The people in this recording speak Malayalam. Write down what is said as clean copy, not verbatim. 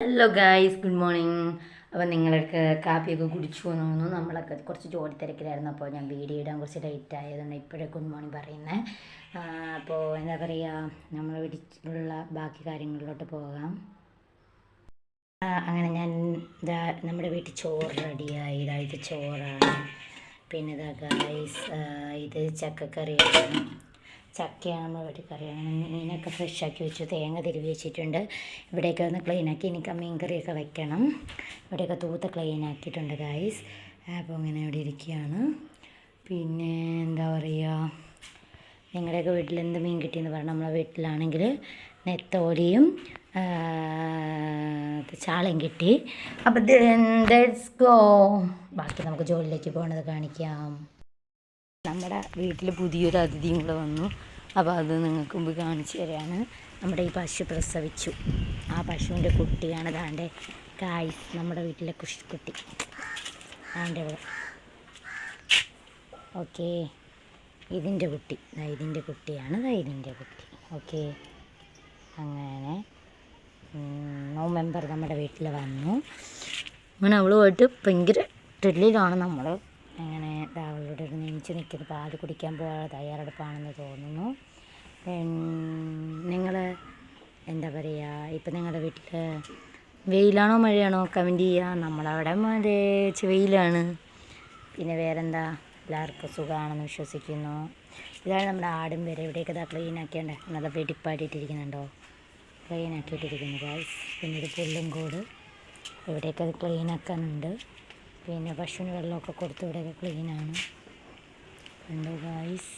Hello guys, good morning. അപ്പോൾ നിങ്ങളൊക്കെ കാപ്പിയൊക്കെ കുടിച്ചു എന്ന് തോന്നുന്നു. നമ്മളൊക്കെ കുറച്ച് ജോലി തിരക്കിലായിരുന്നു. അപ്പോൾ ഞാൻ വീഡിയോ ഇടാൻ കുറച്ച് ലേറ്റ് ആയതുകൊണ്ട് ഇപ്പോഴേ ഗുഡ് മോർണിംഗ് പറയുന്നത്. അപ്പോൾ എന്താ പറയുക, നമ്മൾ വീട്ടിലുള്ള ബാക്കി കാര്യങ്ങളിലോട്ട് പോകാം. അങ്ങനെ ഞാൻ ഇതാ നമ്മുടെ വീട്ടിൽ ചോറ് റെഡിയായി. ഇത് ചോറാണ്. പിന്നെ ഇതാ ഗായ്സ്, ഇത് ചക്കക്കറിയാണ്. ചക്കയാണ് നമ്മൾ വീട്ടിൽ കറിയാണ്. മീനൊക്കെ ഫ്രഷാക്കി വെച്ചു, തേങ്ങ തിരുവി വെച്ചിട്ടുണ്ട്. ഇവിടെയൊക്കെ ഒന്ന് ക്ലീനാക്കി എനിക്ക് മീൻ കറിയൊക്കെ വെക്കണം. ഇവിടെയൊക്കെ തൂത്ത് ക്ലീനാക്കിയിട്ടുണ്ട് ഗായ്സ്. അപ്പോൾ ഇങ്ങനെ ഇവിടെ ഇരിക്കുകയാണ്. പിന്നെ എന്താ പറയുക, നിങ്ങളുടെയൊക്കെ വീട്ടിൽ എന്ത് മീൻ കിട്ടിയെന്ന് പറഞ്ഞാൽ, നമ്മളെ വീട്ടിലാണെങ്കിൽ നെത്തോലിയും ചാളയും കിട്ടി. അപ്പോൾ ലെറ്റ്സ് ഗോ. ബാക്കി നമുക്ക് ജോലിയിലേക്ക് പോകണത് കാണിക്കാം. നമ്മുടെ വീട്ടിൽ പുതിയൊരു അതിഥിയും കൂടെ വന്നു. അപ്പോൾ അത് നിങ്ങൾക്ക് മുമ്പ് കാണിച്ചു തരാണ്. നമ്മുടെ ഈ പശു പ്രസവിച്ചു. ആ പശുവിൻ്റെ കുട്ടിയാണ് ദാണ്ടെ ഗായ്സ്, നമ്മുടെ വീട്ടിലെ കുട്ടി ദാണ്ടെ. ഓക്കെ, ഇതിൻ്റെ കുട്ടി ഇതിൻ്റെ കുട്ടിയാണ്. ഇതിൻ്റെ കുട്ടി. ഓക്കെ, അങ്ങനെ മെമ്പർ നമ്മുടെ വീട്ടിൽ വന്നു. അങ്ങനെ അവളുമായിട്ട് ഭയങ്കര ത്രില്ലിലാണ് നമ്മൾ. അങ്ങനെ അവളുടെ ഒരു നെഞ്ച് നിൽക്കുന്നത് പാല് കുടിക്കാൻ പോകാൻ തയ്യാറെടുപ്പാണെന്ന് തോന്നുന്നു. നിങ്ങൾ എന്താ പറയുക, ഇപ്പം നിങ്ങളുടെ വീട്ടിൽ വെയിലാണോ മഴയാണോ കമൻറ്റ് ചെയ്യുക. നമ്മളവിടെ വെയിലാണ്. പിന്നെ വേറെന്താ, എല്ലാവർക്കും സുഖമാണെന്ന് വിശ്വസിക്കുന്നു. ഇതാണ് നമ്മുടെ ആടും വരെ. ഇവിടെയൊക്കെ ഇതാ ക്ലീൻ ആക്കിയുണ്ട്, നല്ല വെടിപ്പായിട്ടിരിക്കുന്നുണ്ടോ, ക്ലീൻ ആക്കിയിട്ടിരിക്കുന്നു ഗായ്സ്. പിന്നെ ഇത് പുല്ലും കൂട്, ഇവിടെയൊക്കെ അത് ക്ലീൻ ആക്കാനുണ്ട്. പിന്നെ പശുവിന് വെള്ളമൊക്കെ കൊടുത്ത് ഇവിടെയൊക്കെ ക്ലീനാണ്. കണ്ടോ ഗായ്സ്.